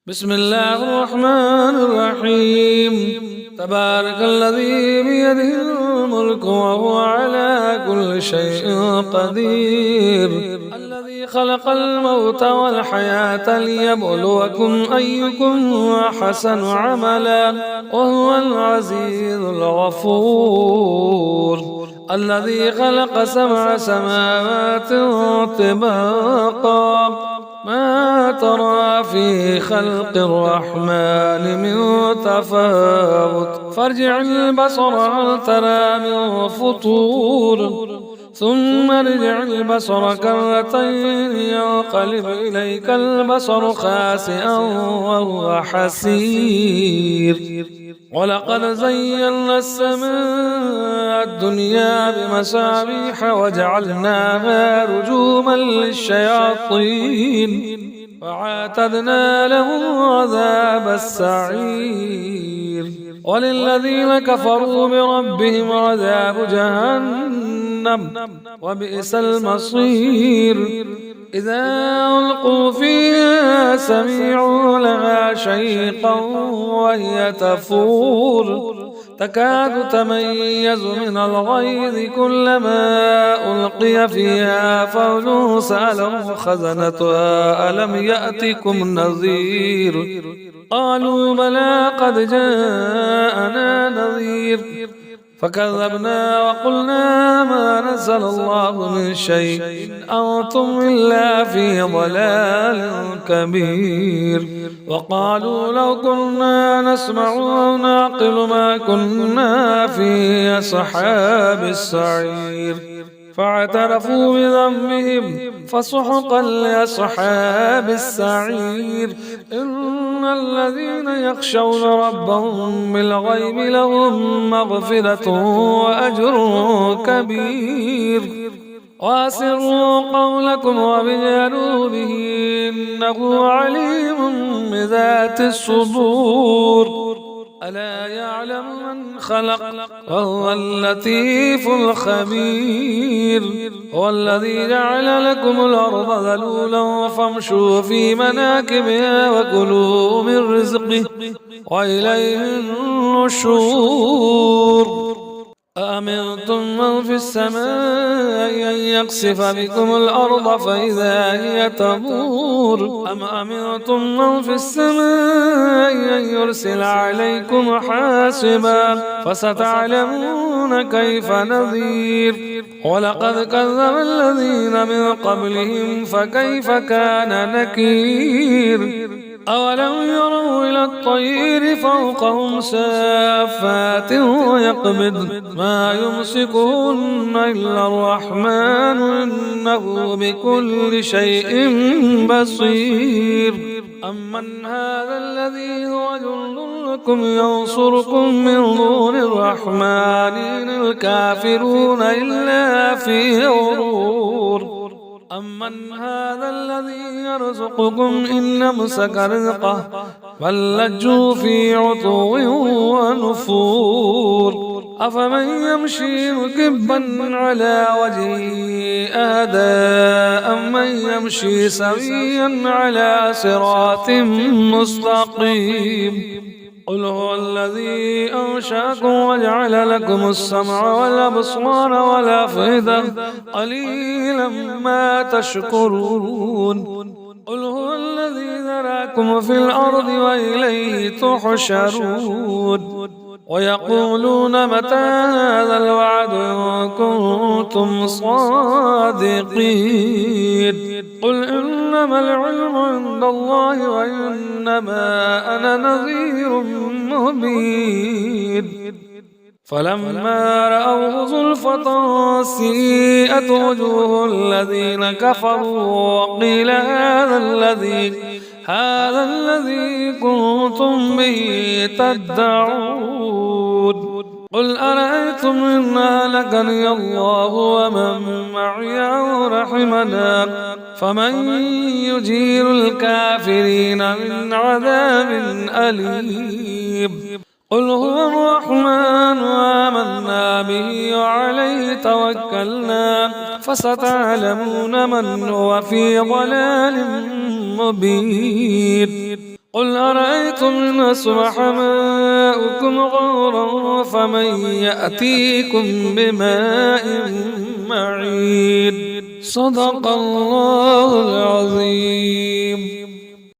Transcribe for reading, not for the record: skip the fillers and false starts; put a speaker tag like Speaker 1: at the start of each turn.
Speaker 1: بسم الله الرحمن الرحيم. تبارك الذي بيده الملك وهو على كل شيء قدير، الذي خلق الموت والحياة ليبلوكم أيكم أحسن عملا وهو العزيز الغفور، الذي خلق 7 سماوات طباقا ما ترى في خلق الرحمن من تفاوت فارجع البصر هل ترى من فطور ثم ارجع البصر كرتين ينقلب إليك البصر خاسئا وهو حسير. ولقد زينا السماء الدنيا بمصابيح وجعلناها رجوما للشياطين وأعتدنا لهم عذاب السعير. وللذين كفروا بربهم عذاب جهنم وبئس المصير. إذا ألقوا فيها سمعوا لها شيقا وهي تفور تكاد تميز من الغيظ كلما ألقي فيها فوج سألهم خزنتها ألم يأتكم نذير قالوا بلى قد جاءنا نذير فكذبنا وقلنا ما نزل الله من شيء أنتم إلا في ضلال كبير. وقالوا لو كنا نسمع أو نعقل ما كنا في أصحاب السعير فاعترفوا بذنبهم فسحقا لأصحاب السعير. إن الذين يخشون ربهم بالغيب لهم مغفرة وأجر كبير. وأسروا قولكم وابجلوا به إنه عليم بذات الصدور. ألا يعلم من خلق وهو اللطيف الخبير. هو الذي جعل لكم الأرض ذلولا فامشوا في مناكبها وكلوا من رزقه وإليه النشور. أأمنتم من في السماء أن يقصف بكم الأرض فإذا هي تمور أم أمنتم من في السماء أن يرسل عليكم حاسبا فستعلمون كيف نذير. ولقد كذب الذين من قبلهم فكيف كان نكير. أولم يروا إلى الطير فوقهم سافات ويقبض ما يمسكهن إلا الرحمن إنه بكل شيء بصير. أمن هذا الذي هو جند لكم ينصركم من دون الرحمن إن الكافرون إلا في غرور. أمن هذا الذي يرزقكم إن أمسك رزقه بل لجوا في عتو ونفور. أفمن يمشي مكبا على وجهه أهدى أمن يمشي سويا على صراط مستقيم. قل هو الذي أنشأكم وجعل لكم السمع والأبصار والأفئدة قليلا ما تشكرون. قل هو الذي ذراكم في الأرض وإليه تحشرون. ويقولون متى هذا الوعد إن كنتم صادقين. قل إنما العلم عند الله وإنما أنا نذير مبين. فلما رأوه زلفة سيئت وجوه الذين كفروا وقيل هذا الذي كنتم به تدعون. قل أرأيتم إن أهلكني الله ومن معي أو رحمنا فمن يجير الكافرين من عذاب أليم. قل هو الرحمن آمنا به وعليه توكلنا فستعلمون من هو في ضلال مبين. قل أرأيتم إن أصبح ماؤكم غورا فمن يأتيكم بماء معين. صدق الله العظيم.